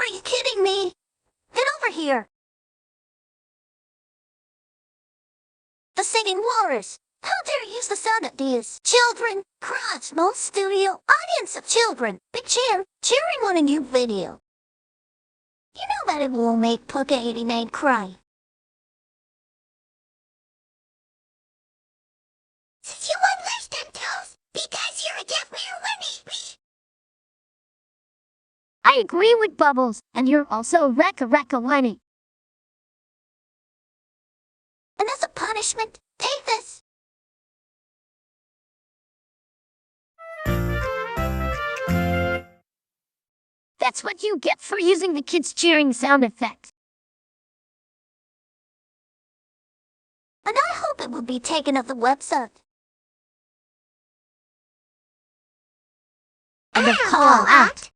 Are you kidding me? Get over here. The singing walrus. How dare you use the sound of these? Children, Cosmo Studio, audience of children, big cheer, cheering on a new video. You know that it will make Puka89 cry. Since you want less than toes, because you're a deaf man, I agree with Bubbles, and you're also a Rekka Winnie. And as a punishment, take this. That's what you get for using the kids' cheering sound effect. And I hope it will be taken off the website. And the call out.